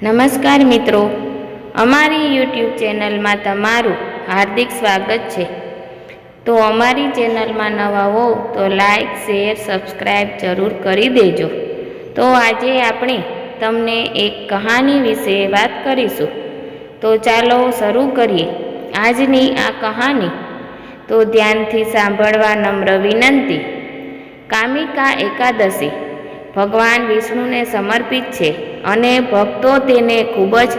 નમસ્કાર મિત્રો, અમારી યુટ્યુબ ચેનલમાં તમારું હાર્દિક સ્વાગત છે। તો અમારી ચેનલમાં નવા હો તો લાઈક, શેર, સબસ્ક્રાઈબ જરૂર કરી દેજો। તો આજે આપણે તમને એક કહાની વિશે વાત કરીશું। તો ચાલો શરૂ કરીએ આજની આ કહાની। તો ધ્યાનથી સાંભળવા નમ્ર વિનંતી। કામિકા એકાદશી ભગવાન વિષ્ણુને સમર્પિત છે અને ભક્તો તેને ખૂબ જ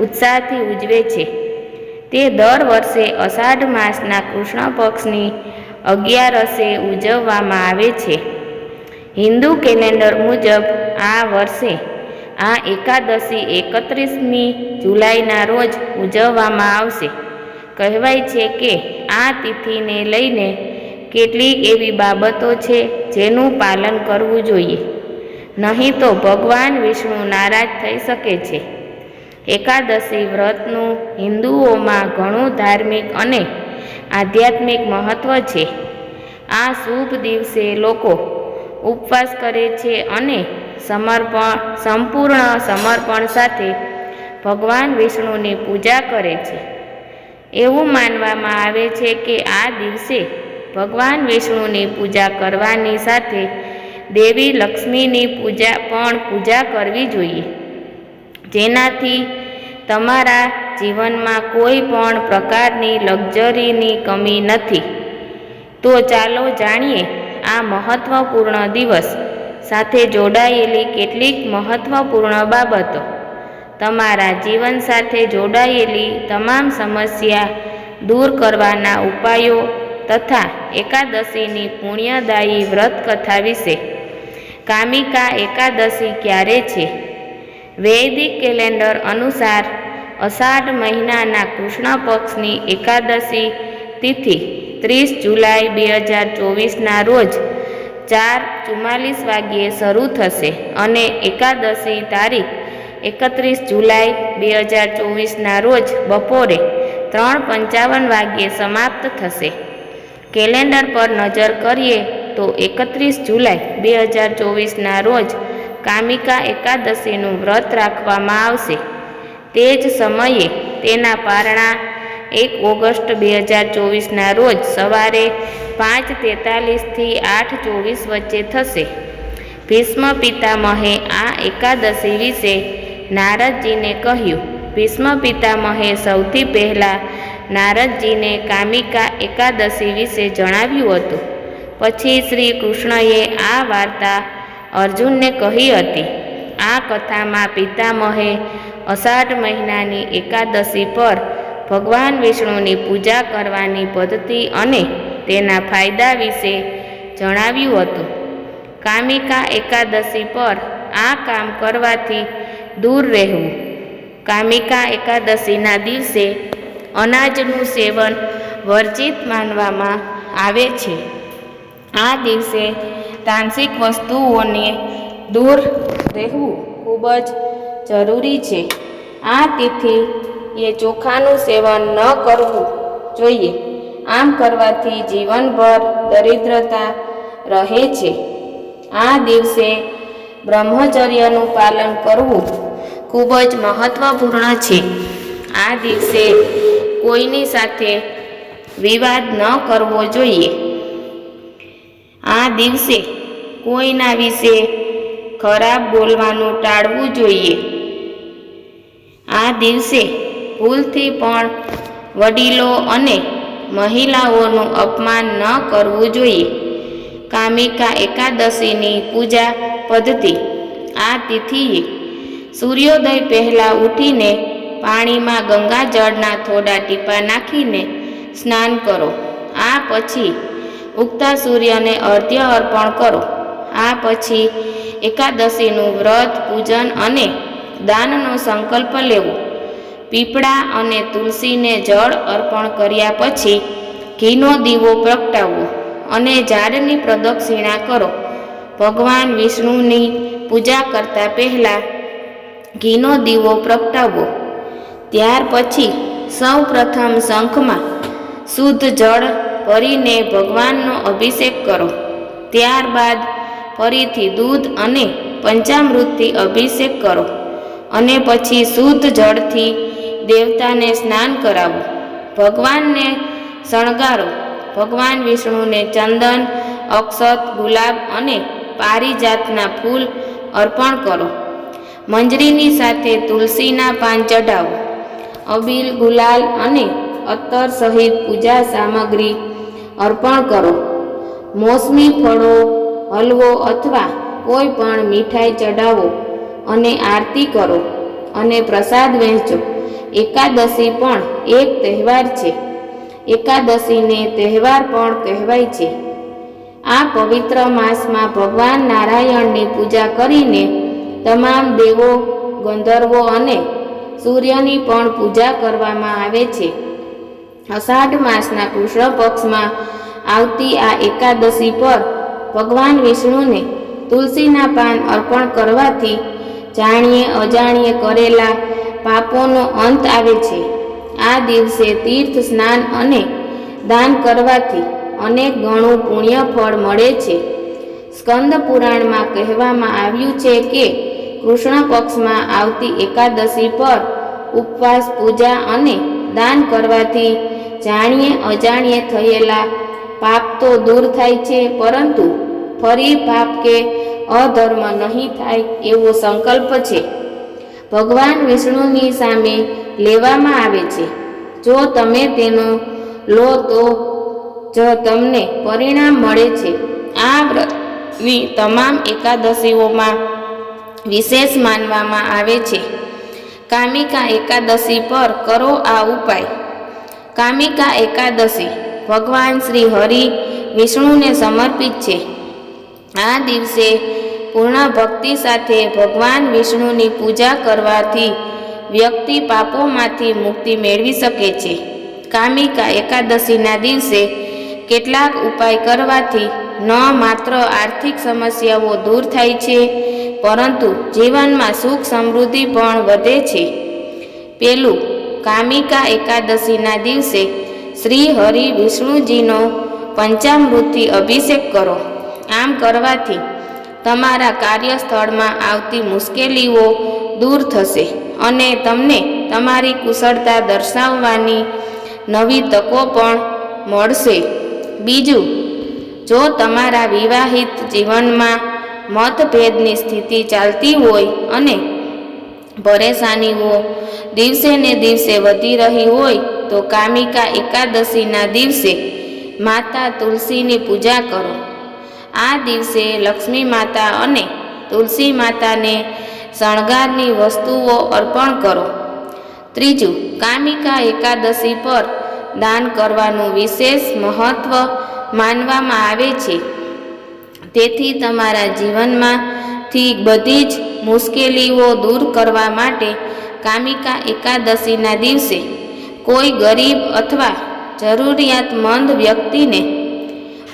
ઉત્સાહથી ઉજવે છે। તે દર વર્ષે અષાઢ માસના કૃષ્ણ પક્ષની 11 ઉજવવામાં આવે છે। હિન્દુ કેલેન્ડર મુજબ આ વર્ષે આ એકાદશી 31મી જુલાઈના રોજ ઉજવવામાં આવશે। કહેવાય છે કે આ તિથિને લઈને કેટલીક એવી બાબતો છે જેનું પાલન કરવું જોઈએ, નહીં તો ભગવાન વિષ્ણુ નારાજ થઈ શકે છે। એકાદશી વ્રતનું હિન્દુઓમાં ઘણું ધાર્મિક અને આધ્યાત્મિક મહત્વ છે। આ શુભ દિવસે લોકો ઉપવાસ કરે છે અને સંપૂર્ણ સમર્પણ સાથે ભગવાન વિષ્ણુની પૂજા કરે છે। એવું માનવામાં આવે છે કે આ દિવસે ભગવાન વિષ્ણુની પૂજા કરવાની સાથે દેવી લક્ષ્મીની પૂજા કરવી જોઈએ, જેનાથી તમારા જીવનમાં કોઈ પણ પ્રકારની લક્ઝરીની કમી નથી। તો ચાલો જાણીએ આ મહત્વપૂર્ણ દિવસ સાથે જોડાયેલી કેટલીક મહત્વપૂર્ણ બાબતો। તમારા જીવન સાથે જોડાયેલી તમામ સમસ્યા દૂર કરવાના ઉપાયો તથા એકાદશીની પુણ્યદાયી વ્રત કથા વિશે। કામિકા એકાદશી ક્યારે છે? વૈદિક કેલેન્ડર અનુસાર અષાઢ મહિનાના કૃષ્ણ પક્ષની એકાદશી તિથિ 30 જુલાઈ 2024ના રોજ 4:44 વાગ્યે શરૂ થશે અને એકાદશી તારીખ 31 જુલાઈ 2024ના રોજ બપોરે 3:55 વાગ્યે સમાપ્ત થશે। કેલેન્ડર પર નજર કરીએ તો 31 જુલાઈ 2024ના રોજ કામિકા એકાદશીનું વ્રત રાખવામાં આવશે। તે જ સમયે તેના પારણા 1 ઓગસ્ટ 2024ના રોજ સવારે 5:43 થી 8:24 વચ્ચે થશે। ભીષ્મ પિતામહે આ એકાદશી વિશે નારદજીને કહ્યું। ભીષ્મ પિતામહે સૌથી પહેલાં નારદજીને કામિકા એકાદશી વિશે જણાવ્યું હતું। પછી શ્રી કૃષ્ણએ આ વાર્તા અર્જુનને કહી હતી। આ કથામાં પિતામહે અષાઢ મહિનાની એકાદશી પર ભગવાન વિષ્ણુની પૂજા કરવાની પદ્ધતિ અને તેના ફાયદા વિશે જણાવ્યું હતું। કામિકા એકાદશી પર આ કામ કરવાથી દૂર રહેવું। કામિકા એકાદશીના દિવસે અનાજનું સેવન વર્જિત માનવામાં આવે છે। આ દિવસે તામસિક વસ્તુઓને દૂર રહેવું ખૂબ જ જરૂરી છે। આ તિથિએ ચોખાનું સેવન ન કરવું જોઈએ। આમ કરવાથી જીવનભર દરિદ્રતા રહે છે। આ દિવસે બ્રહ્મચર્યનું પાલન કરવું ખૂબ જ મહત્વપૂર્ણ છે। આ દિવસે કોઈની સાથે વિવાદ ન કરવો જોઈએ। આ દિવસે કોઈના વિશે ખરાબ બોલવાનું ટાળવું જોઈએ। આ દિવસે ભૂલથી પણ વડીલો અને મહિલાઓનું અપમાન ન કરવું જોઈએ। કામિકા એકાદશીની પૂજા પદ્ધતિ। આ તિથિએ સૂર્યોદય પહેલાં ઉઠીને પાણીમાં ગંગાજળના થોડા ટીપા નાખીને સ્નાન કરો। આ પછી ઉગતા સૂર્યને અર્ઘ્ય અર્પણ કરો। આ પછી એકાદશીનું વ્રત, પૂજન અને દાનનો સંકલ્પ લેવો। પીપળા અને તુલસીને જળ અર્પણ કર્યા પછી ઘીનો દીવો પ્રગટાવવો અને ઝાડની પ્રદક્ષિણા કરો। ભગવાન વિષ્ણુની પૂજા કરતા પહેલાં ઘીનો દીવો પ્રગટાવવો। ત્યાર પછી સૌ પ્રથમ શંખમાં શુદ્ધ જળ ભરીને ભગવાનનો અભિષેક કરો। ત્યારબાદ ફરીથી દૂધ અને પંચામૃતથી અભિષેક કરો અને પછી શુદ્ધ જળથી દેવતાને સ્નાન કરાવો. ભગવાનને શણગારો. ભગવાન વિષ્ણુને ચંદન, અક્ષત, ગુલાબ અને પારિજાતના ફૂલ અર્પણ કરો. મંજરીની સાથે તુલસીના પાન ચઢાવો. અબીલ, ગુલાલ અને અત્તર સહિત પૂજા સામગ્રી અર્પણ કરો. મોસમી ફળો, હલવો અથવા કોઈ પણ મીઠાઈ ચઢાવો અને આરતી કરો અને પ્રસાદ વહેંચો. એકાદશી પણ એક તહેવાર છે. એકાદશીને તહેવાર પણ કહેવાય છે. આ પવિત્ર માસમાં ભગવાન નારાયણની પૂજા કરીને તમામ દેવો, ગંધર્વો અને સૂર્યની પણ પૂજા કરવામાં આવે છે. અષાઢ માસના કૃષ્ણ પક્ષમાં આવતી આ એકાદશી પર ભગવાન વિષ્ણુને તુલસીના પાન અર્પણ કરવાથી જાણીએ અજાણીએ કરેલા પાપોનો અંત આવે છે. આ દિવસે તીર્થ સ્નાન અને દાન કરવાથી અનેક ગણું પુણ્ય ફળ મળે છે. સ્કંદ પુરાણમાં કહેવામાં આવ્યું છે કે કૃષ્ણ પક્ષમાં આવતી એકાદશી પર ઉપવાસ, પૂજા અને દાન કરવાથી જાણીએ અજાણીએ થયેલા પાપ તો દૂર થાય છે, પરંતુ ફરી પાપ કે અધર્મ નહીં થાય એવો સંકલ્પ છે. ભગવાન વિષ્ણુની સામે લેવામાં આવે છે. જો તમે તેનો લો તો જ તમને પરિણામ મળે છે. આ વ્રતની તમામ એકાદશીઓમાં વિશેષ માનવામાં આવે છે. કામિકા એકાદશી પર કરો આ ઉપાય. કામિકા એકાદશી ભગવાન શ્રી હરિ વિષ્ણુને સમર્પિત છે. આ દિવસે પૂર્ણ ભક્તિ સાથે ભગવાન વિષ્ણુની પૂજા કરવાથી વ્યક્તિ પાપોમાંથી મુક્તિ મેળવી શકે છે. કામિકા એકાદશીના દિવસે કેટલાક ઉપાય કરવાથી ન માત્ર આર્થિક સમસ્યાઓ દૂર થાય છે, પરંતુ જીવનમાં સુખ સમૃદ્ધિ પણ વધે છે. પહેલું, કામિકા એકાદશીના દિવસે શ્રી હરિ વિષ્ણુજીનો પંચામૃતથી અભિષેક કરો. આમ કરવાથી તમારા કાર્યસ્થળમાં આવતી મુશ્કેલીઓ દૂર થશે અને તમને તમારી કુશળતા દર્શાવવાની નવી તકો પણ મળશે. બીજું, જો તમારા વિવાહિત જીવનમાં મતભેદની સ્થિતિ ચાલતી હોય અને પરેશાનીઓ દિવસે ને દિવસે વધી રહી હોય તો કામિકા એકાદશીના દિવસે માતા તુલસીની પૂજા કરો. આ દિવસે લક્ષ્મી માતા અને તુલસી માતાને શણગારની વસ્તુઓ અર્પણ કરો. ત્રીજું, કામિકા એકાદશી પર દાન કરવાનું વિશેષ મહત્વ માનવામાં આવે છે. તેથી તમારા જીવનમાંથી બધી જ મુશ્કેલીઓ દૂર કરવા માટે કામિકા એકાદશીના દિવસે કોઈ ગરીબ અથવા જરૂરિયાતમંદ વ્યક્તિને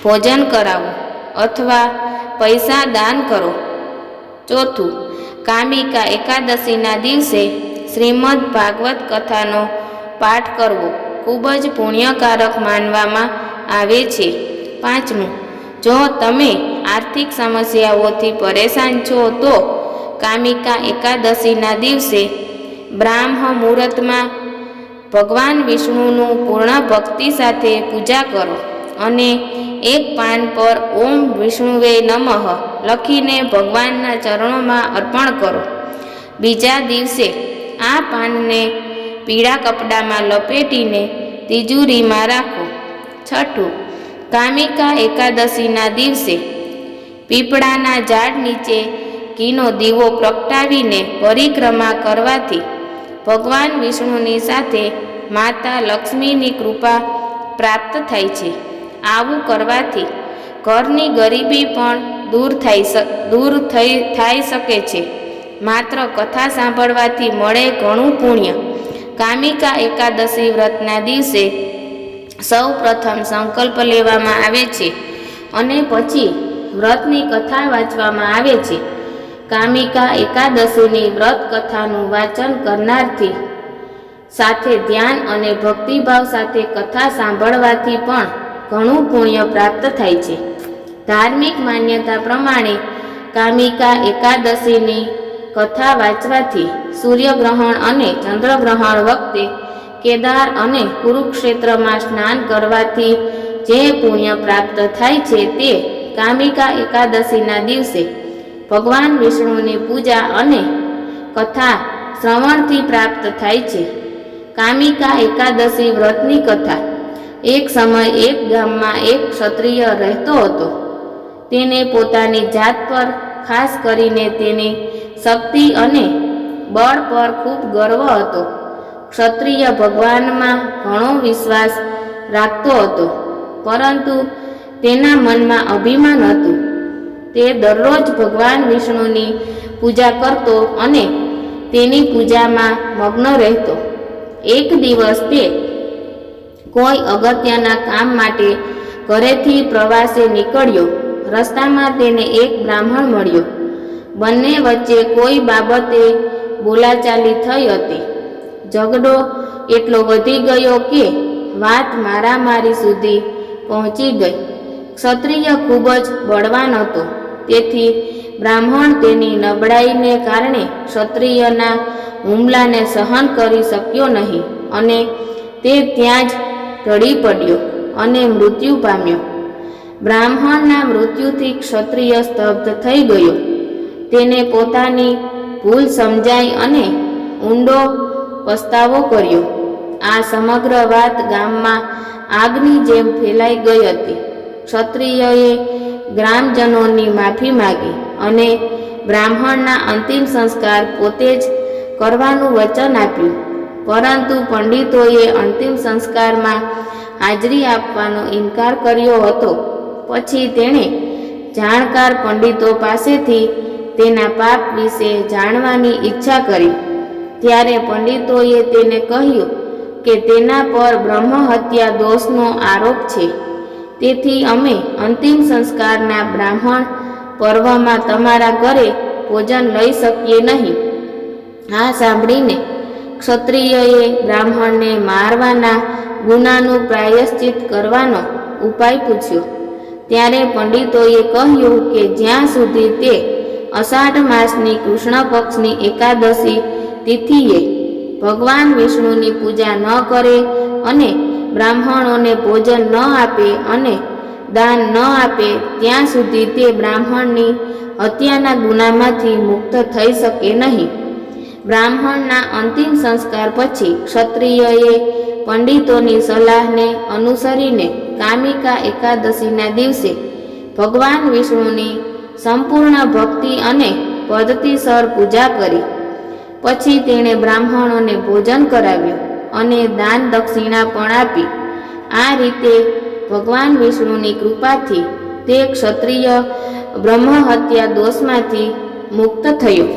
ભોજન કરાવો અથવા પૈસા દાન કરો. ચોથું, કામિકા એકાદશીના દિવસે શ્રીમદ ભાગવત કથાનો પાઠ કરવો ખૂબ જ પુણ્યકારક માનવામાં આવે છે. પાંચમું, જો તમે આર્થિક સમસ્યાઓથી પરેશાન છો તો કામિકા એકાદશીના દિવસે બ્રાહ્મ મુહૂર્તમાં ભગવાન વિષ્ણુનું પૂર્ણ ભક્તિ સાથે પૂજા કરો અને એક પાન પર ઓમ વિષ્ણુવે નમઃ લખીને ભગવાનના ચરણોમાં અર્પણ કરો. બીજા દિવસે આ પાનને પીળા કપડામાં લપેટીને તિજોરીમાં રાખો. છઠ્ઠું, કામિકા એકાદશીના દિવસે પીપળાના ઝાડ નીચે ઘીનો દીવો પ્રગટાવીને પરિક્રમા કરવાથી ભગવાન વિષ્ણુની સાથે માતા લક્ષ્મીની કૃપા પ્રાપ્ત થાય છે. આવું કરવાથી ઘરની ગરીબી પણ દૂર થઈ શકે છે. માત્ર કથા સાંભળવાથી મળે ઘણું પુણ્ય. કામિકા એકાદશી વ્રતના દિવસે સૌ પ્રથમ સંકલ્પ લેવામાં આવે છે અને પછી વ્રતની કથા વાંચવામાં આવે છે. કામિકા એકાદશીની વ્રત કથાનું વાંચન કરનારથી સાથે ધ્યાન અને ભક્તિભાવ સાથે કથા સાંભળવાથી પણ ઘણું પુણ્ય પ્રાપ્ત થાય છે. ધાર્મિક માન્યતા પ્રમાણે કામિકા એકાદશીની કથા વાંચવાથી, સૂર્યગ્રહણ અને ચંદ્રગ્રહણ વખતે કેદાર અને કુરુક્ષેત્રમાં સ્નાન કરવાથી જે પુણ્ય પ્રાપ્ત થાય છે તે કામિકા એકાદશીના દિવસે ભગવાન વિષ્ણુની પૂજા અને કથા શ્રવણથી પ્રાપ્ત થાય છે. કામિકા એકાદશી વ્રતની કથા. એક સમય એક ગામમાં એક ક્ષત્રિય રહેતો હતો. તેને પોતાની જાત પર, ખાસ કરીને તેની શક્તિ અને બળ પર ખૂબ ગર્વ હતો. ક્ષત્રિય ભગવાનમાં ઘણો વિશ્વાસ રાખતો હતો, પરંતુ તેના મનમાં અભિમાન હતું. તે દરરોજ ભગવાન વિષ્ણુની પૂજા કરતો અને તેની પૂજામાં મગ્ન રહેતો. એક દિવસ તે કોઈ અગત્યના કામ માટે ઘરેથી પ્રવાસે નીકળ્યો. રસ્તામાં તેને એક બ્રાહ્મણ મળ્યો. બંને વચ્ચે કોઈ બાબતે બોલાચાલી થઈ હતી. ઝઘડો એટલો વધી ગયો કે વાત મારામારી સુધી પહોંચી ગઈ. ક્ષત્રિય ખૂબ જ બળવાન હતો, તેથી બ્રાહ્મણ તેની નબળાઈને કારણે ક્ષત્રિયના હુમલાને સહન કરી શક્યો નહીં અને તે ત્યાં જ ઢળી પડ્યો અને મૃત્યુ પામ્યો. બ્રાહ્મણના મૃત્યુથી ક્ષત્રિય સ્તબ્ધ થઈ ગયો. તેને પોતાની ભૂલ સમજાઈ અને ઊંડો પસ્તાવો કર્યો. આ સમગ્ર વાત ગામમાં આગની જેમ ફેલાઈ ગઈ હતી. ક્ષત્રિયએ ગ્રામજનોની માફી માગી અને બ્રાહ્મણના અંતિમ સંસ્કાર પોતે જ કરવાનું વચન આપ્યું. પરંતુ પંડિતોએ અંતિમ સંસ્કારમાં હાજરી આપવાનો ઇનકાર કર્યો હતો. પછી તેણે જાણકાર પંડિતો પાસેથી તેના પાપ વિશે જાણવાની ઈચ્છા કરી. ત્યારે પંડિતોએ તેને કહ્યું કે તેના પર બ્રહ્મહત્યા દોષનો આરોપ છે, તેથી અમે અંતિમ સંસ્કારના બ્રાહ્મણ પર્વમાં તમારા ઘરે ભોજન લઈ શકીએ નહીં. આ સાંભળીને ક્ષત્રિયએ બ્રાહ્મણને મારવાના ગુનાનું પ્રાયશ્ચિત કરવાનો ઉપાય પૂછ્યો. ત્યારે પંડિતોએ કહ્યું કે જ્યાં સુધી તે અષાઢ માસની કૃષ્ણ પક્ષની એકાદશી તિથિએ ભગવાન વિષ્ણુની પૂજા ન કરે અને બ્રાહ્મણોને ભોજન ન આપે અને દાન ન આપે, ત્યાં સુધી તે બ્રાહ્મણની હત્યાના ગુનામાંથી મુક્ત થઈ શકે નહીં. બ્રાહ્મણના અંતિમ સંસ્કાર પછી ક્ષત્રિયએ પંડિતોની સલાહને અનુસરીને કામિકા એકાદશીના દિવસે ભગવાન વિષ્ણુની સંપૂર્ણ ભક્તિ અને પદ્ધતિસર પૂજા કરી. પછી તેણે બ્રાહ્મણોને ભોજન કરાવ્યું અને દાન દક્ષિણા પણ આપી. આ રીતે ભગવાન વિષ્ણુની કૃપાથી તે ક્ષત્રિય બ્રહ્મહત્યા દોષમાંથી મુક્ત થયો.